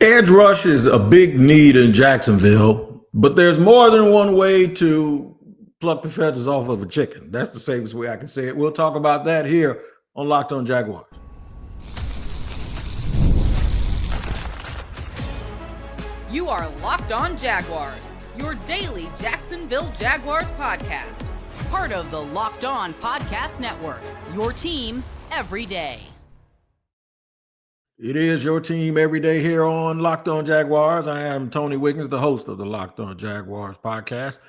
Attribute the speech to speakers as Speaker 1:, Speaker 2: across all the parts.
Speaker 1: Edge rush is a big need in Jacksonville, but there's more than one way to pluck the feathers off of a chicken. That's the safest way I can say it. We'll talk about that here on Locked On Jaguars.
Speaker 2: You are Locked On Jaguars, your daily Jacksonville Jaguars podcast. Part of the Locked On Podcast Network, your team every day.
Speaker 1: It is your team every day here on Locked On Jaguars. I am Tony Wiggins, the host of the Locked On Jaguars podcast.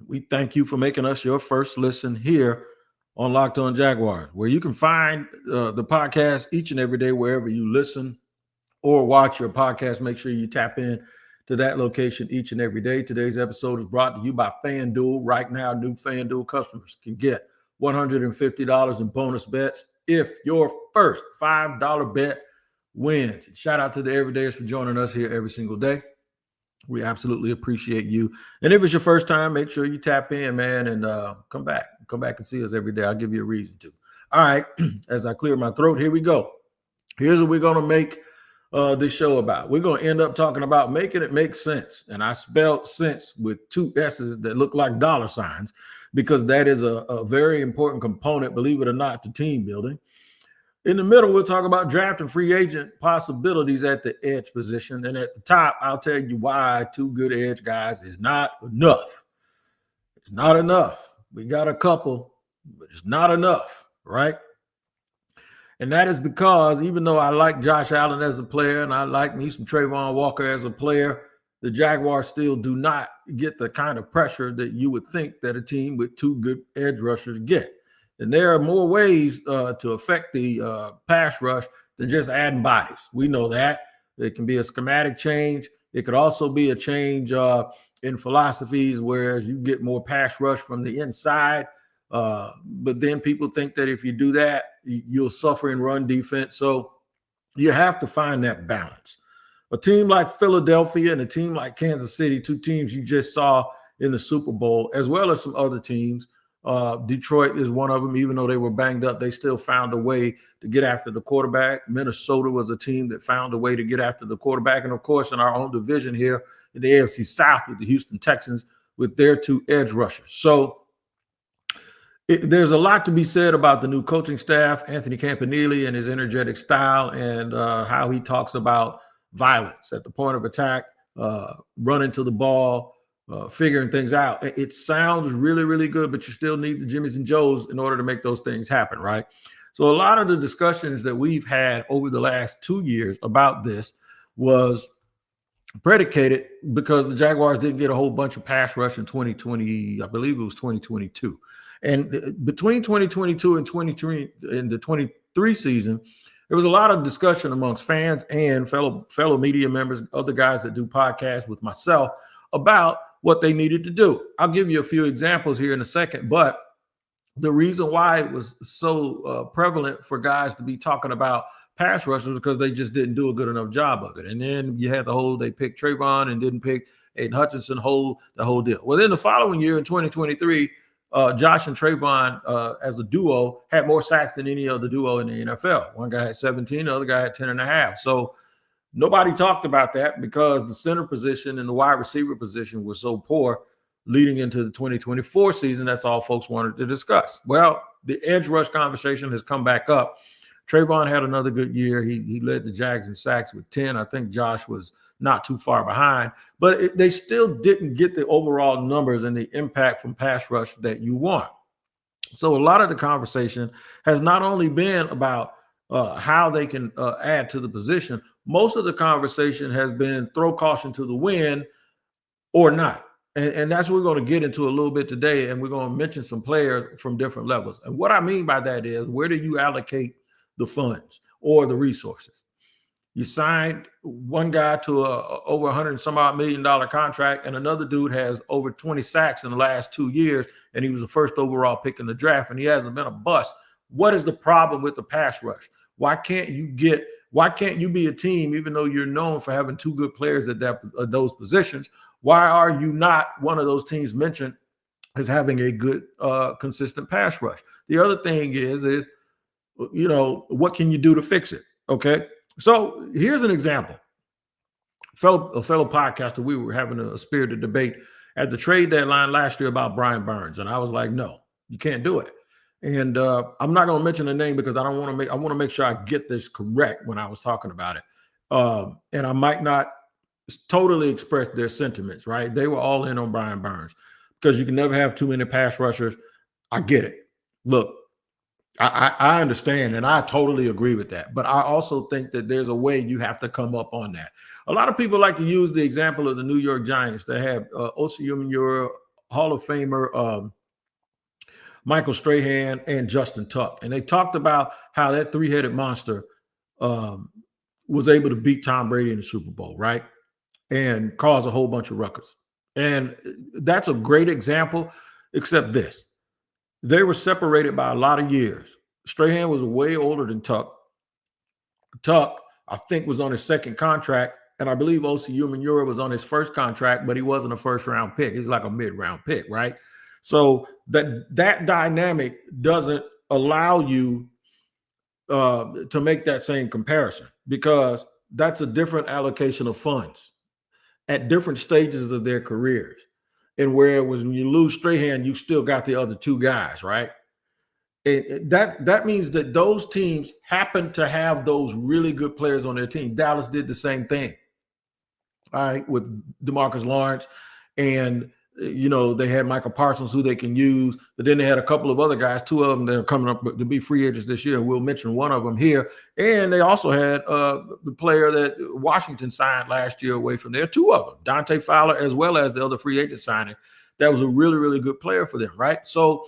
Speaker 1: We thank you for making us your first listen here on Locked On Jaguars, where you can find the podcast each and every day wherever you listen or watch your podcast. Make sure you tap in to that location each and every day. Today's episode is brought to you by FanDuel. Right now, new FanDuel customers can get $150 in bonus bets if your first $5 bet wins. Shout out to the everydayers for joining us here every single day. We absolutely appreciate you. And if it's your first time, make sure you tap in, man, and come back and see us every day. I'll give you a reason to. All right, as I clear my throat, here we go. Here's what we're going to make this show about. We're going to end up talking about making it make sense. And I spelled sense with two S's that look like dollar signs because that is a very important component, believe it or not, to team building. In the middle, we'll talk about draft and free agent possibilities at the edge position. And at the top, I'll tell you why two good edge guys is not enough. It's not enough. We got a couple, but it's not enough, right? And that is because even though I like Josh Allen as a player and I like me some Travon Walker as a player, the Jaguars still do not get the kind of pressure that you would think that a team with two good edge rushers get. And there are more ways to affect the pass rush than just adding bodies. We know that. It can be a schematic change. It could also be a change in philosophies, whereas you get more pass rush from the inside. But then people think that if you do that, you'll suffer in run defense. So you have to find that balance. A team like Philadelphia and a team like Kansas City, two teams you just saw in the Super Bowl, as well as some other teams, Detroit is one of them. Even though they were banged up, they still found a way to get after the quarterback. Minnesota was a team that found a way to get after the quarterback. And, of course, in our own division here in the AFC South with the Houston Texans with their two edge rushers. So there's a lot to be said about the new coaching staff, Anthony Campanile and his energetic style and how he talks about violence at the point of attack, running to the ball, figuring things out. It sounds really, really good, but you still need the Jimmies and Joes in order to make those things happen, right? So a lot of the discussions that we've had over the last 2 years about this was predicated because the Jaguars didn't get a whole bunch of pass rush in 2020. I believe it was 2022. And between 2022 and 23 in the 23 season, there was a lot of discussion amongst fans and fellow media members, other guys that do podcasts with myself, about what they needed to do. I'll give you a few examples here in a second, but the reason why it was so prevalent for guys to be talking about pass rush was because they just didn't do a good enough job of it. And then you had the whole, they picked Travon and didn't pick Aiden Hutchinson, the whole deal. Well, then the following year in 2023, Josh and Travon as a duo had more sacks than any other duo in the NFL. One guy had 17, the other guy had 10 and a half. So nobody talked about that because the center position and the wide receiver position was so poor leading into the 2024 season. That's all folks wanted to discuss. Well, the edge rush conversation has come back up. Travon had another good year. He led the Jags in sacks with 10. I think Josh was not too far behind, but they still didn't get the overall numbers and the impact from pass rush that you want. So a lot of the conversation has not only been about how they can add to the position. Most of the conversation has been throw caution to the wind or not. And that's what we're going to get into a little bit today. And we're going to mention some players from different levels. And what I mean by that is, where do you allocate the funds or the resources? You signed one guy to a over $100 some odd million contract, and another dude has over 20 sacks in the last 2 years, and he was the first overall pick in the draft, and he hasn't been a bust. What is the problem with the pass rush? Why can't you be a team, even though you're known for having two good players at those positions? Why are you not one of those teams mentioned as having a good, consistent pass rush? The other thing is, what can you do to fix it? Okay. So here's an example. A fellow podcaster, we were having a spirited debate at the trade deadline last year about Brian Burns, and I was like, no, you can't do it. And I'm not going to mention the name because I want to make sure I get this correct when I was talking about it. And I might not totally express their sentiments, right? They were all in on Brian Burns because you can never have too many pass rushers. I get it. Look, I understand, and I totally agree with that. But I also think that there's a way you have to come up on that. A lot of people like to use the example of the New York Giants. They have Osi Umenyiora, Hall of Famer Michael Strahan, and Justin Tuck. And they talked about how that three-headed monster was able to beat Tom Brady in the Super Bowl, right? And cause a whole bunch of ruckus. And that's a great example, except this. They were separated by a lot of years. Strahan was way older than Tuck. Tuck, I think, was on his second contract, and I believe Osi Umenyiora was on his first contract, but he wasn't a first-round pick. He's like a mid-round pick, right? So that dynamic doesn't allow you to make that same comparison because that's a different allocation of funds at different stages of their careers. And where it was when you lose Strahan, you still got the other two guys, right? And that means that those teams happen to have those really good players on their team. Dallas did the same thing, all right, with DeMarcus Lawrence. And, you know, they had Michael Parsons who they can use. But then they had a couple of other guys, two of them that are coming up to be free agents this year. We'll mention one of them here. And they also had the player that Washington signed last year away from there, two of them, Dante Fowler, as well as the other free agent signing. That was a really, really good player for them, right? So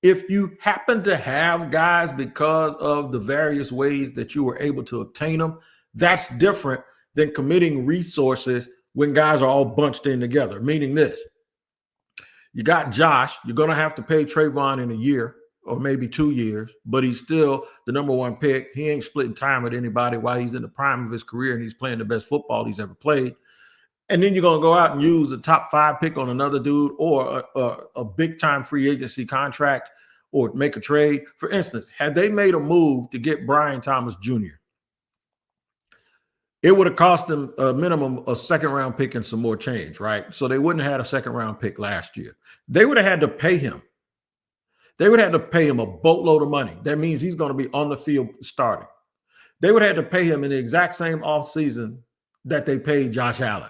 Speaker 1: if you happen to have guys because of the various ways that you were able to obtain them, that's different than committing resources when guys are all bunched in together, meaning this. You got Josh, you're going to have to pay Travon in a year or maybe 2 years, but he's still the number one pick. He ain't splitting time with anybody while he's in the prime of his career and he's playing the best football he's ever played. And then you're going to go out and use a top 5 pick on another dude or a big-time free agency contract or make a trade. For instance, had they made a move to get Brian Thomas Jr., it would have cost them a minimum a second-round pick and some more change, right? So they wouldn't have had a second-round pick last year. They would have had to pay him. They would have had to pay him a boatload of money. That means he's going to be on the field starting. They would have had to pay him in the exact same offseason that they paid Josh Allen.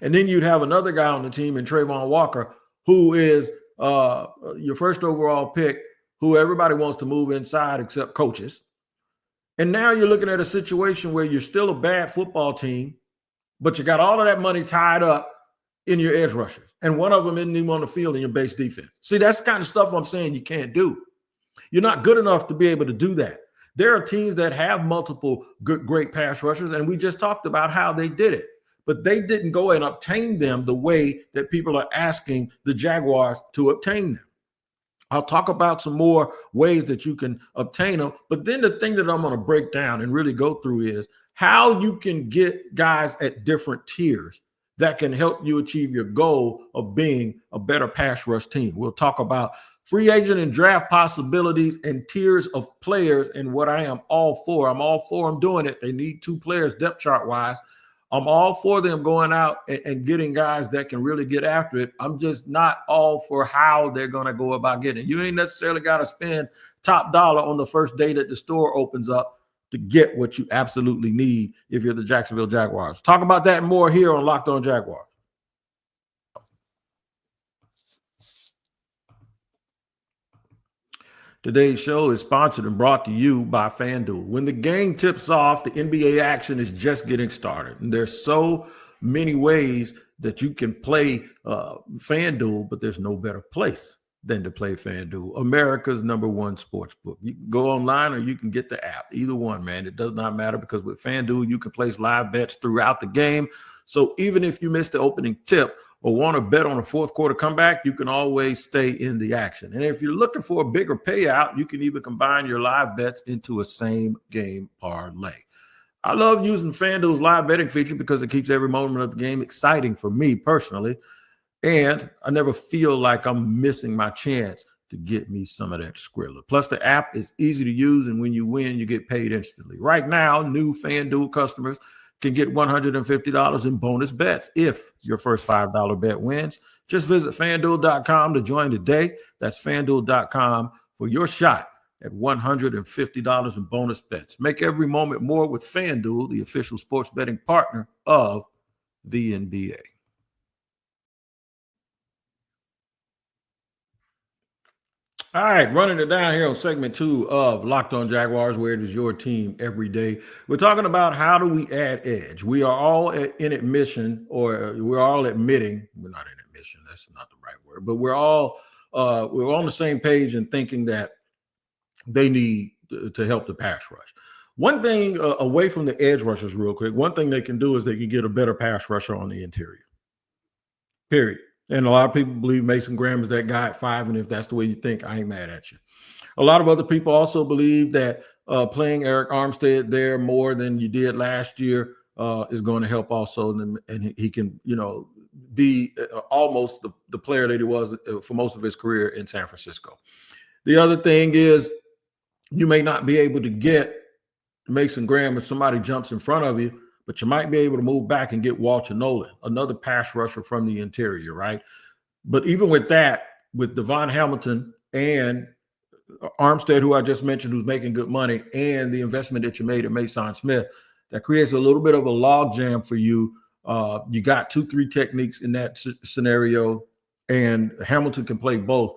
Speaker 1: And then you'd have another guy on the team in Travon Walker, who is your first overall pick, who everybody wants to move inside except coaches. And now you're looking at a situation where you're still a bad football team, but you got all of that money tied up in your edge rushers. And one of them isn't even on the field in your base defense. See, that's the kind of stuff I'm saying you can't do. You're not good enough to be able to do that. There are teams that have multiple good, great pass rushers, and we just talked about how they did it. But they didn't go and obtain them the way that people are asking the Jaguars to obtain them. I'll talk about some more ways that you can obtain them. But then the thing that I'm going to break down and really go through is how you can get guys at different tiers that can help you achieve your goal of being a better pass rush team. We'll talk about free agent and draft possibilities and tiers of players and what I am all for. I'm all for them doing it. They need 2 players depth chart wise. I'm all for them going out and getting guys that can really get after it. I'm just not all for how they're going to go about getting it. You ain't necessarily got to spend top dollar on the first day that the store opens up to get what you absolutely need if you're the Jacksonville Jaguars. Talk about that and more here on Locked On Jaguars. Today's show is sponsored and brought to you by FanDuel. When the game tips off, the NBA action is just getting started. And there's so many ways that you can play FanDuel, but there's no better place than to play FanDuel, America's #1 sports book. You can go online or you can get the app. Either one, man. It does not matter because with FanDuel, you can place live bets throughout the game. So even if you miss the opening tip or want to bet on a fourth quarter comeback, you can always stay in the action. And if you're looking for a bigger payout, you can even combine your live bets into a same game parlay. I love using FanDuel's live betting feature because it keeps every moment of the game exciting for me personally. And I never feel like I'm missing my chance to get me some of that Skrilla. Plus, the app is easy to use, and when you win, you get paid instantly. Right now, new FanDuel customers can get $150 in bonus bets if your first $5 bet wins. Just visit FanDuel.com to join today. That's FanDuel.com for your shot at $150 in bonus bets. Make every moment more with FanDuel, the official sports betting partner of the NBA. All right, running it down here on segment 2 of Locked On Jaguars, where it is your team every day. We're talking about how do we add edge. We are all in admission, or we're all admitting, we're not in admission, that's not the right word, but we're on the same page and thinking that they need to help the pass rush. One thing away from the edge rushers real quick, one thing they can do is they can get a better pass rusher on the interior, period. And a lot of people believe Mason Graham is that guy at 5, and if that's the way you think, I ain't mad at you. A lot of other people also believe that playing Eric Armstead there more than you did last year is going to help also, and he can, be almost the player that he was for most of his career in San Francisco. The other thing is you may not be able to get Mason Graham if somebody jumps in front of you, but you might be able to move back and get Walter Nolan, another pass rusher from the interior, right? But even with that, with Devon Hamilton and Armstead, who I just mentioned, who's making good money, and the investment that you made in Mason Smith, that creates a little bit of a logjam for you. You got 2-3 techniques in that scenario, and Hamilton can play both.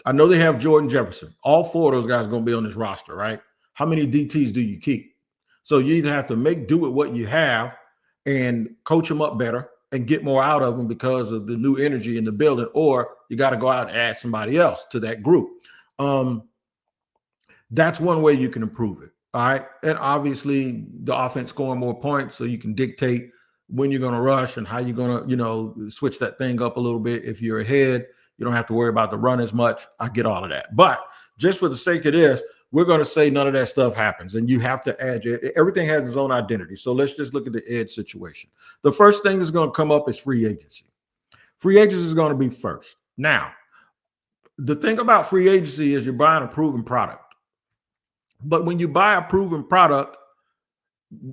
Speaker 1: I know they have Jordan Jefferson. All 4 of those guys are going to be on this roster, right? How many DTs do you keep? So you either have to make do with what you have and coach them up better and get more out of them because of the new energy in the building, or you got to go out and add somebody else to that group. That's one way you can improve it. All right. And obviously the offense scoring more points, so you can dictate when you're going to rush and how you're going to, switch that thing up a little bit. If you're ahead, you don't have to worry about the run as much. I get all of that. But just for the sake of this, we're going to say none of that stuff happens, and you have to add everything has its own identity. So let's just look at the edge situation. The first thing that's going to come up is free agency. Free agency is going to be first. Now, the thing about free agency is you're buying a proven product. But when you buy a proven product,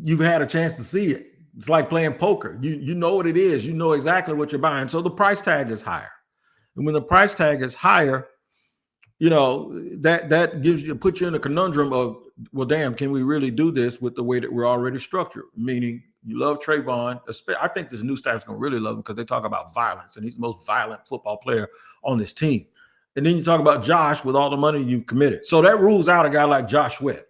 Speaker 1: you've had a chance to see it. It's like playing poker. You know what it is. You know exactly what you're buying. So the price tag is higher. And when the price tag is higher, that puts you in a conundrum of, well, damn, can we really do this with the way that we're already structured? Meaning you love Travon. I think this new staff is going to really love him because they talk about violence, and he's the most violent football player on this team. And then you talk about Josh with all the money you've committed. So that rules out a guy like Josh Sweat,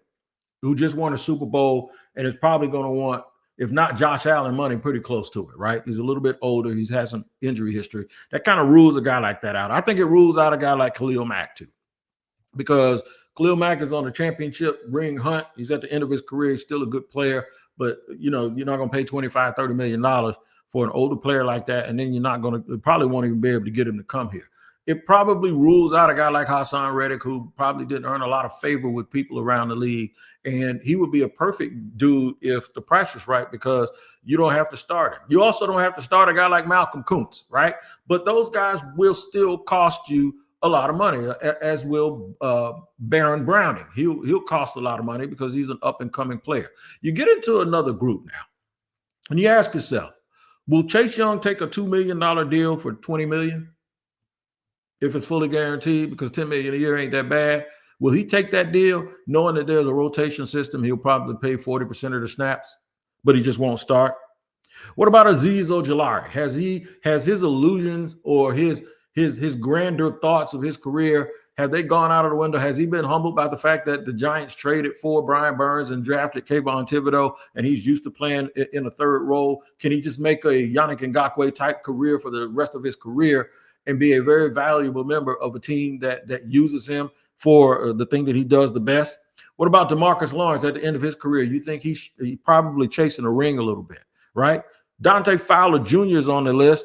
Speaker 1: who just won a Super Bowl and is probably going to want, if not Josh Allen money, pretty close to it, right? He's a little bit older. He's had some injury history. That kind of rules a guy like that out. I think it rules out a guy like Khalil Mack too, because Khalil Mack is on the championship ring hunt. He's at the end of his career. He's still a good player, but you're not going to pay $25-30 million for an older player like that. And then you probably won't even be able to get him to come here. It probably rules out a guy like Hassan Reddick, who probably didn't earn a lot of favor with people around the league. And he would be a perfect dude if the price was right, because you don't have to start him. You also don't have to start a guy like Malcolm Kuntz, right? But those guys will still cost you a lot of money, as will Baron Browning. He'll cost a lot of money because he's an up-and-coming player. You get into another group now, and you ask yourself, will Chase Young take a $2 million deal for $20 million? If it's fully guaranteed, because $10 million a year ain't that bad. Will he take that deal knowing that there's a rotation system? He'll probably pay 40% of the snaps, but he just won't start. What about Azeez Ojulari? Has his illusions or his grander thoughts of his career, have they gone out of the window? Has he been humbled by the fact that the Giants traded for Brian Burns and drafted Kayvon Thibodeau, and he's used to playing in a third role? Can he just make a Yannick Ngakoue type career for the rest of his career and be a very valuable member of a team that uses him for the thing that he does the best? What about DeMarcus Lawrence at the end of his career? You think he's probably chasing a ring a little bit, right? Dante Fowler Jr. is on the list.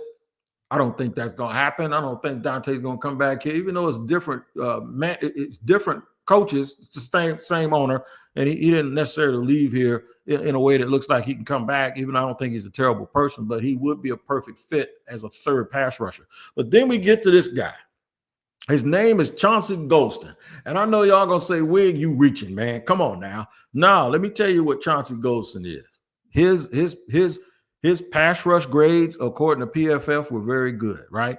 Speaker 1: I don't think that's going to happen. I don't think Dante's going to come back here, even though it's different. It's different coaches. It's the same owner, and he didn't necessarily leave here in a way that looks like he can come back, even though I don't think he's a terrible person, but he would be a perfect fit as a third pass rusher. But then we get to this guy. His name is Chauncey Goldston. And I know y'all going to say, Wig, you reaching, man. Come on now. No, let me tell you what Chauncey Goldston is. His pass rush grades, according to PFF, were very good, right?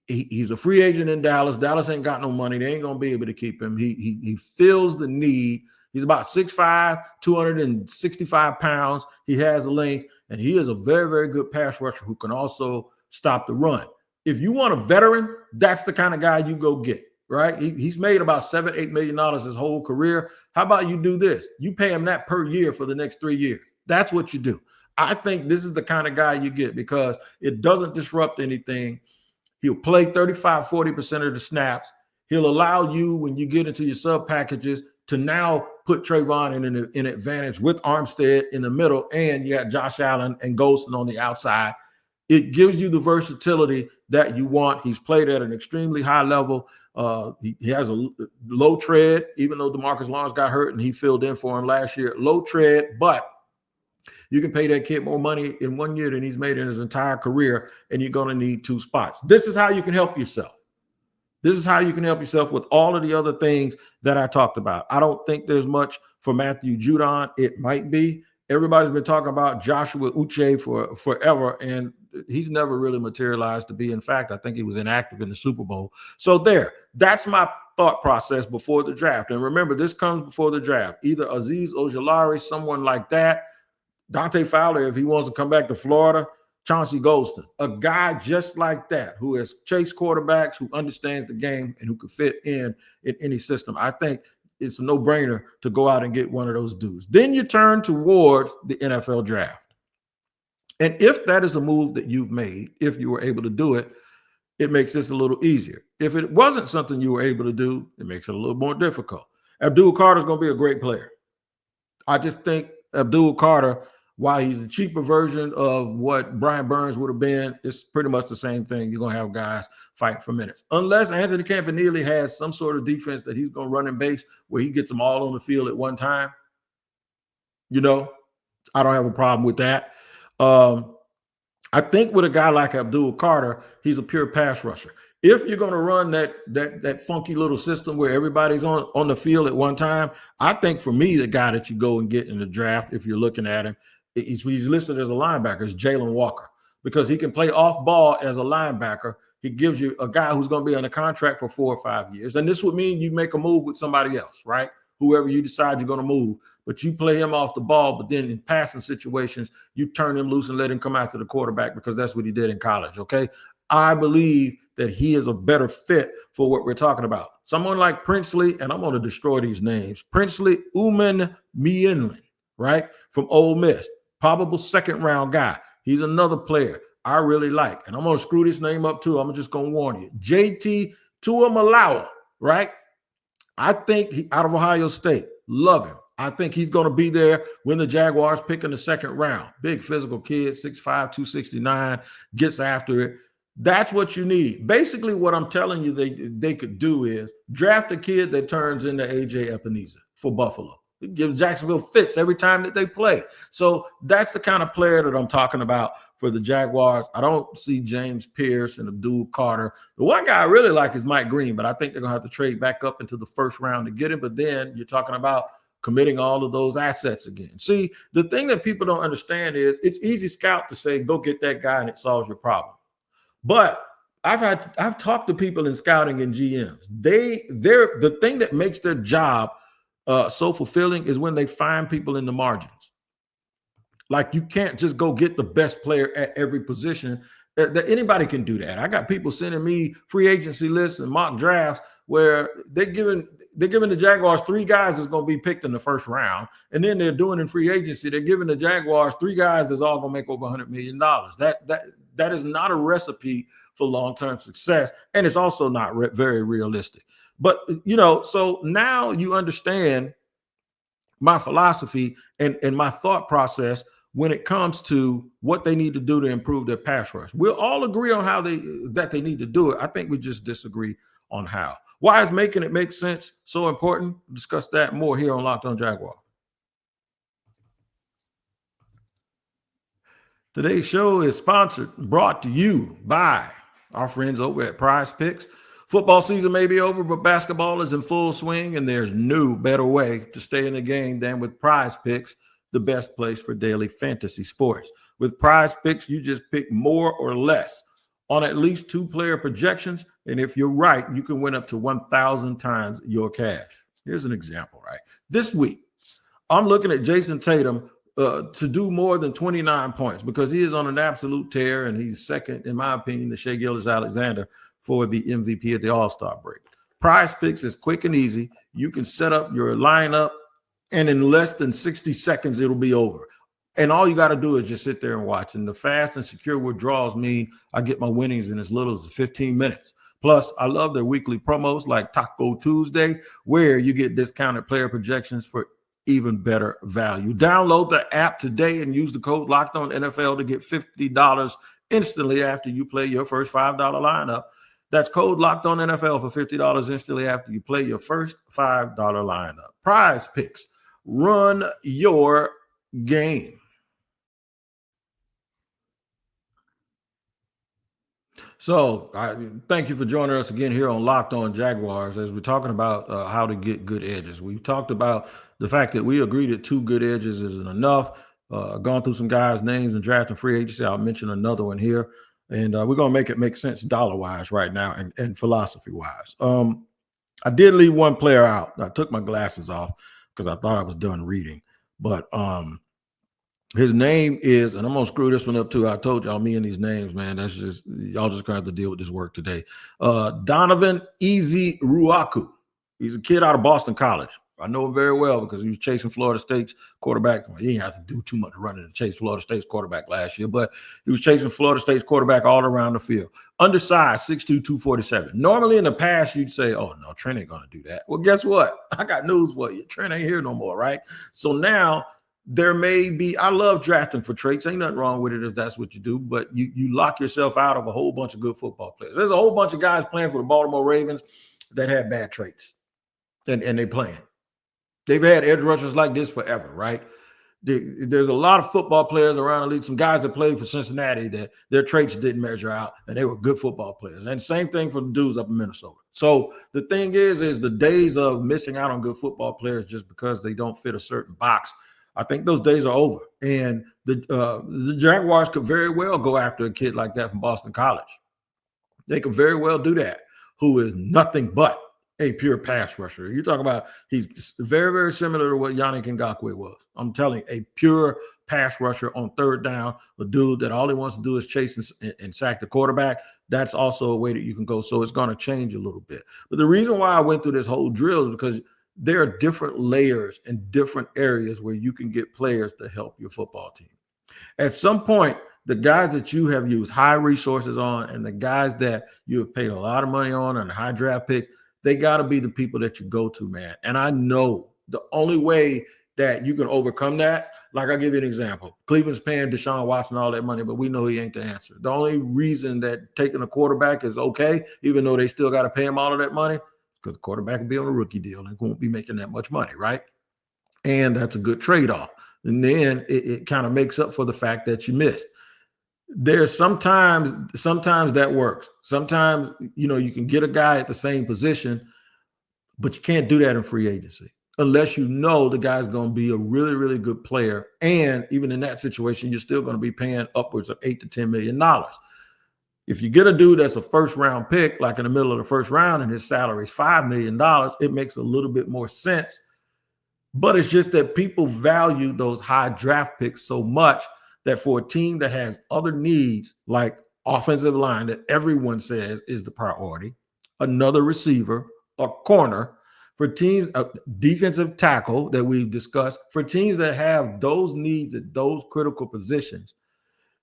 Speaker 1: He's a free agent in Dallas. Dallas ain't got no money. They ain't going to be able to keep him. He feels the need. He's about 6'5", 265 pounds. He has a length, and he is a very, very good pass rusher who can also stop the run. If you want a veteran, that's the kind of guy you go get, right? He's made about $7-8 million his whole career. How about you do this? You pay him that per year for the next 3 years. That's what you do. I think this is the kind of guy you get because it doesn't disrupt anything. He'll play 35, 40% of the snaps. He'll allow you, when you get into your sub packages, to now put Travon in an advantage with Armstead in the middle, and you got Josh Allen and Goldston on the outside. It gives you the versatility that you want. He's played at an extremely high level. He has a low tread, even though DeMarcus Lawrence got hurt and he filled in for him last year. Low tread, but you can pay that kid more money in 1 year than he's made in his entire career, and you're going to need 2 spots. This is how you can help yourself. This is how you can help yourself with all of the other things that I talked about. I don't think there's much for Matthew Judon. It might be. Everybody's been talking about Joshua Uche for forever, and he's never really materialized to be. In fact, I think he was inactive in the Super Bowl. So that's my thought process before the draft. And remember, this comes before the draft. Either Azeez Ojulari, someone like that, Dante Fowler, if he wants to come back to Florida, Chauncey Goldston, a guy just like that who has chased quarterbacks, who understands the game, and who can fit in any system. I think it's a no-brainer to go out and get one of those dudes. Then you turn towards the NFL draft. And if that is a move that you've made, if you were able to do it, it makes this a little easier. If it wasn't something you were able to do, it makes it a little more difficult. Abdul Carter is going to be a great player. I just think Abdul Carter, while he's a cheaper version of what Brian Burns would have been, it's pretty much the same thing. You're going to have guys fight for minutes. Unless Anthony Campanile has some sort of defense that he's going to run in base where he gets them all on the field at one time. I don't have a problem with that. I think with a guy like Abdul Carter, he's a pure pass rusher. If you're going to run that funky little system where everybody's on the field at one time, I think for me, the guy that you go and get in the draft, if you're looking at him, he's listed as a linebacker, is Jalen Walker, because he can play off ball as a linebacker. He gives you a guy who's going to be on a contract for 4 or 5 years. And this would mean you make a move with somebody else, right? Whoever you decide you're going to move, but you play him off the ball, but then in passing situations, you turn him loose and let him come after the quarterback because that's what he did in college, okay? I believe that he is a better fit for what we're talking about. Someone like Princely, and I'm going to destroy these names, Princely Umanmielen, right, from Ole Miss. Probable second-round guy. He's another player I really like. And I'm going to screw this name up, too. I'm just going to warn you. JT Tuamalawa, right? I think out of Ohio State. Love him. I think he's going to be there when the Jaguars pick in the second round. Big physical kid, 6'5", 269, gets after it. That's what you need. Basically, what I'm telling you they could do is draft a kid that turns into A.J. Epinesa for Buffalo. Give Jacksonville fits every time that they play. So that's the kind of player that I'm talking about for the Jaguars. I don't see James Pierce and Abdul Carter. The one guy I really like is Mike Green, but I think they're going to have to trade back up into the first round to get him. But then you're talking about committing all of those assets again. See, the thing that people don't understand is it's easy scout to say, go get that guy and it solves your problem. But I've talked to people in scouting and GMs. They're the thing that makes their job so fulfilling is when they find people in the margins. Like, you can't just go get the best player at every position. That anybody can do that. I got people sending me free agency lists and mock drafts where they're giving the Jaguars 3 guys that's going to be picked in the first round, and then they're doing in free agency, they're giving the Jaguars 3 guys that's all going to make over $100 million. That is not a recipe for long-term success, and it's also not very realistic. But, so now you understand my philosophy and my thought process when it comes to what they need to do to improve their pass rush. We'll all agree on how they need to do it. I think we just disagree on how. Why is making it make sense so important? We'll discuss that more here on Locked On Jaguars. Today's show is brought to you by our friends over at PrizePicks. Football season may be over, but basketball is in full swing, and there's no better way to stay in the game than with PrizePicks. the best place for daily fantasy sports. With PrizePicks, you just pick more or less on at least 2-player projections. And if you're right, you can win up to 1,000 times your cash. Here's an example, right? This week, I'm looking at Jason Tatum to do more than 29 points because he is on an absolute tear, and he's second, in my opinion, to Shai Gilgeous-Alexander for the MVP at the All-Star break. PrizePicks is quick and easy. You can set up your lineup, and in less than 60 seconds, it'll be over. And all you got to do is just sit there and watch. And the fast and secure withdrawals mean I get my winnings in as little as 15 minutes. Plus, I love their weekly promos like Taco Tuesday, where you get discounted player projections for even better value. Download the app today and use the code LOCKEDONNFL to get $50 instantly after you play your first $5 lineup. That's code LOCKEDONNFL for $50 instantly after you play your first $5 lineup. PrizePicks, run your game. So thank you for joining us again here on Locked On Jaguars as we're talking about how to get good edges. We've talked about the fact that we agree that 2 good edges isn't enough. Gone through some guys' names and drafting free agency. I'll mention another one here. And we're going to make it make sense dollar-wise right now and philosophy-wise. I did leave one player out. I took my glasses off because I thought I was done reading. But his name is, and I'm going to screw this one up too. I told y'all me and these names, man. That's just, y'all just going to have to deal with this work today. Donovan Easy Ruaku. He's a kid out of Boston College. I know him very well because he was chasing Florida State's quarterback. Well, he didn't have to do too much running to chase Florida State's quarterback last year, but he was chasing Florida State's quarterback all around the field. Undersized, 6'2", 247. Normally in the past, you'd say, oh, no, Trent ain't going to do that. Well, guess what? I got news for you. Trent ain't here no more, right? So now there may be, I love drafting for traits. Ain't nothing wrong with it if that's what you do, but you lock yourself out of a whole bunch of good football players. There's a whole bunch of guys playing for the Baltimore Ravens that have bad traits, and they playing. They've had edge rushers like this forever, right? There's a lot of football players around the league, some guys that played for Cincinnati that their traits didn't measure out, and they were good football players. And same thing for the dudes up in Minnesota. So the thing is the days of missing out on good football players just because they don't fit a certain box, I think those days are over. And the Jaguars could very well go after a kid like that from Boston College. They could very well do that, who is nothing but a pure pass rusher. You talk about he's very, very similar to what Yannick Ngakoue was. I'm telling you, a pure pass rusher on third down, a dude that all he wants to do is chase and sack the quarterback. That's also a way that you can go. So it's going to change a little bit. But the reason why I went through this whole drill is because there are different layers and different areas where you can get players to help your football team. At some point, the guys that you have used high resources on and the guys that you have paid a lot of money on and high draft picks, they got to be the people that you go to, man. And I know the only way that you can overcome that, like I'll give you an example. Cleveland's paying Deshaun Watson all that money, but we know he ain't the answer. The only reason that taking a quarterback is okay, even though they still got to pay him all of that money, because the quarterback will be on a rookie deal and won't be making that much money, right? And that's a good trade-off. And then it kind of makes up for the fact that you missed. There's sometimes that works. Sometimes, you can get a guy at the same position, but you can't do that in free agency unless you know the guy's going to be a really, really good player. And even in that situation, you're still going to be paying upwards of $8 to $10 million. If you get a dude that's a first-round pick, like in the middle of the first round, and his salary is $5 million, it makes a little bit more sense. But it's just that people value those high draft picks so much that for a team that has other needs, like offensive line that everyone says is the priority, another receiver, a corner, for teams, a defensive tackle that we've discussed, for teams that have those needs at those critical positions,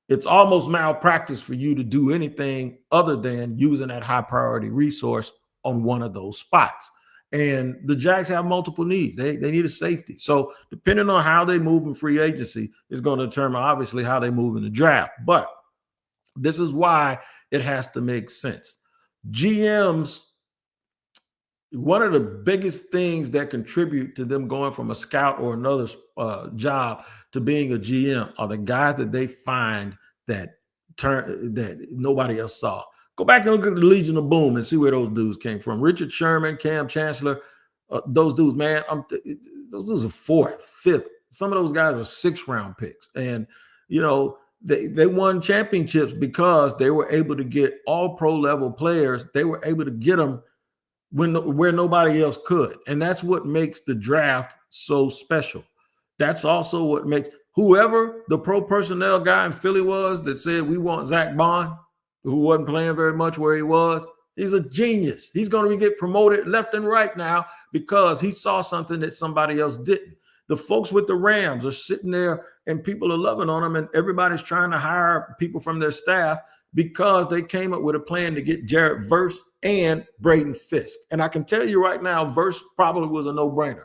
Speaker 1: it's almost malpractice for you to do anything other than using that high priority resource on one of those spots. And the Jags have multiple needs. They need a safety. So depending on how they move in free agency is going to determine, obviously, how they move in the draft. But this is why it has to make sense. GMs, one of the biggest things that contribute to them going from a scout or another job to being a GM are the guys that they find that nobody else saw. Go back and look at the Legion of Boom and see where those dudes came from. Richard Sherman, Cam Chancellor, those dudes, man, those dudes are fourth, fifth, some of those guys are 6th-round picks. And, you know, they won championships because they were able to get all pro level players. They were able to get them where nobody else could. And that's what makes the draft so special. That's also what makes whoever the pro personnel guy in Philly was that said we want Zach Bond, who wasn't playing very much where he was. He's a genius. He's going to get promoted left and right now because he saw something that somebody else didn't. The folks with the Rams are sitting there and people are loving on them, and everybody's trying to hire people from their staff because they came up with a plan to get Jarrett Verse and Braden Fisk. And I can tell you right now, Verse probably was a no-brainer.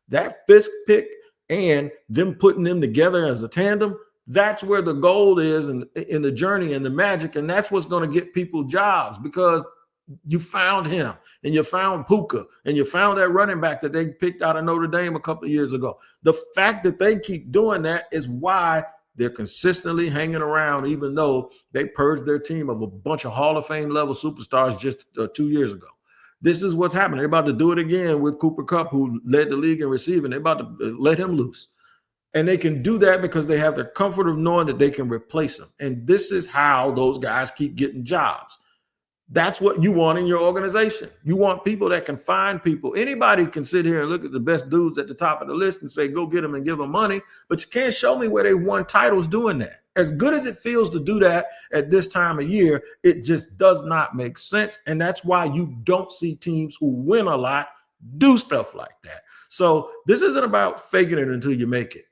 Speaker 1: That Fisk pick and them putting them together as a tandem, that's where the gold is in the journey and the magic, and that's what's going to get people jobs because you found him and you found Puka and you found that running back that they picked out of Notre Dame a couple of years ago. The fact that they keep doing that is why they're consistently hanging around, even though they purged their team of a bunch of Hall of Fame level superstars just 2 years ago. This is what's happening. They're about to do it again with Cooper Kupp, who led the league in receiving. They're about to let him loose. And they can do that because they have the comfort of knowing that they can replace him. And this is how those guys keep getting jobs. That's what you want in your organization. You want people that can find people. Anybody can sit here and look at the best dudes at the top of the list and say, go get them and give them money. But you can't show me where they won titles doing that. As good as it feels to do that at this time of year, it just does not make sense. And that's why you don't see teams who win a lot do stuff like that. So this isn't about faking it until you make it.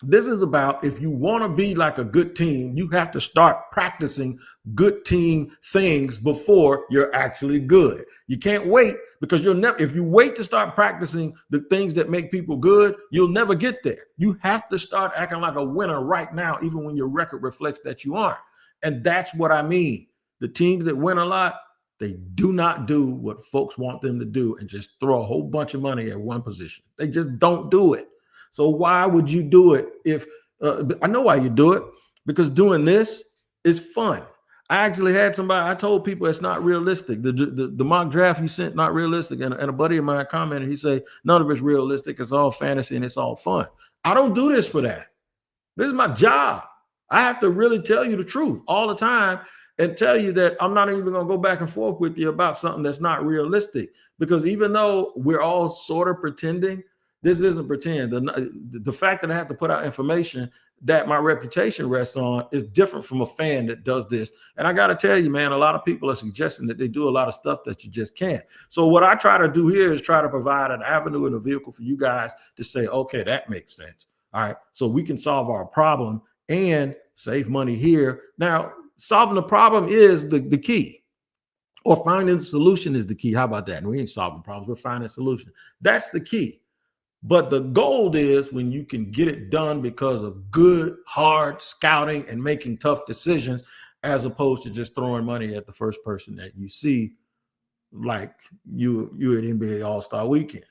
Speaker 1: This is about, if you want to be like a good team, you have to start practicing good team things before you're actually good. You can't wait because you'll never, if you wait to start practicing the things that make people good, you'll never get there. You have to start acting like a winner right now, even when your record reflects that you aren't. And that's what I mean. The teams that win a lot, they do not do what folks want them to do and just throw a whole bunch of money at one position. They just don't do it. So why would you do it if I know why you do it, because doing this is fun. I actually had somebody, I told people it's not realistic. The mock draft you sent, not realistic. And a buddy of mine commented, he said, none of it's realistic. It's all fantasy and it's all fun. I don't do this for that. This is my job. I have to really tell you the truth all the time and tell you that I'm not even going to go back and forth with you about something that's not realistic. Because even though we're all sort of pretending, this isn't pretend. The fact that I have to put out information that my reputation rests on is different from a fan that does this. And I got to tell you, man, a lot of people are suggesting that they do a lot of stuff that you just can't. So what I try to do here is try to provide an avenue and a vehicle for you guys to say, okay, that makes sense. All right, so we can solve our problem and save money here. Now, solving the problem is the key. Or finding the solution is the key. How about that? And we ain't solving problems, we're finding a solution. That's the key. But the goal is when you can get it done because of good, hard scouting and making tough decisions, as opposed to just throwing money at the first person that you see, like you at NBA All-Star Weekend.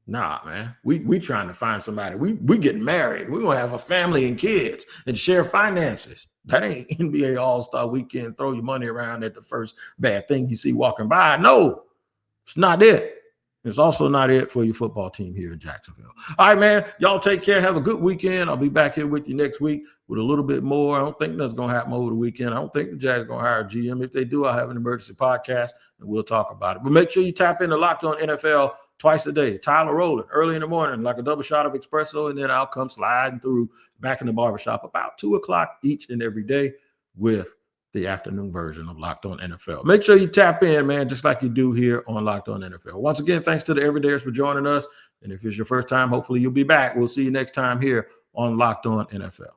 Speaker 1: Nah, man, we trying to find somebody. We getting married. We're going to have a family and kids and share finances. That ain't NBA All-Star Weekend. Throw your money around at the first bad thing you see walking by. No, it's not it. It's also not it for your football team here in Jacksonville. All right, man. Y'all take care. Have a good weekend. I'll be back here with you next week with a little bit more. I don't think nothing's going to happen over the weekend. I don't think the Jags are going to hire a GM. If they do, I'll have an emergency podcast, and we'll talk about it. But make sure you tap into Locked On NFL twice a day. Tyler rolling early in the morning like a double shot of espresso, and then I'll come sliding through back in the barbershop about 2 o'clock each and every day with the afternoon version of Locked On NFL. Make sure you tap in, man, just like you do here on Locked On NFL. Once again, thanks to the Everydayers for joining us. And if it's your first time, hopefully you'll be back. We'll see you next time here on Locked On NFL.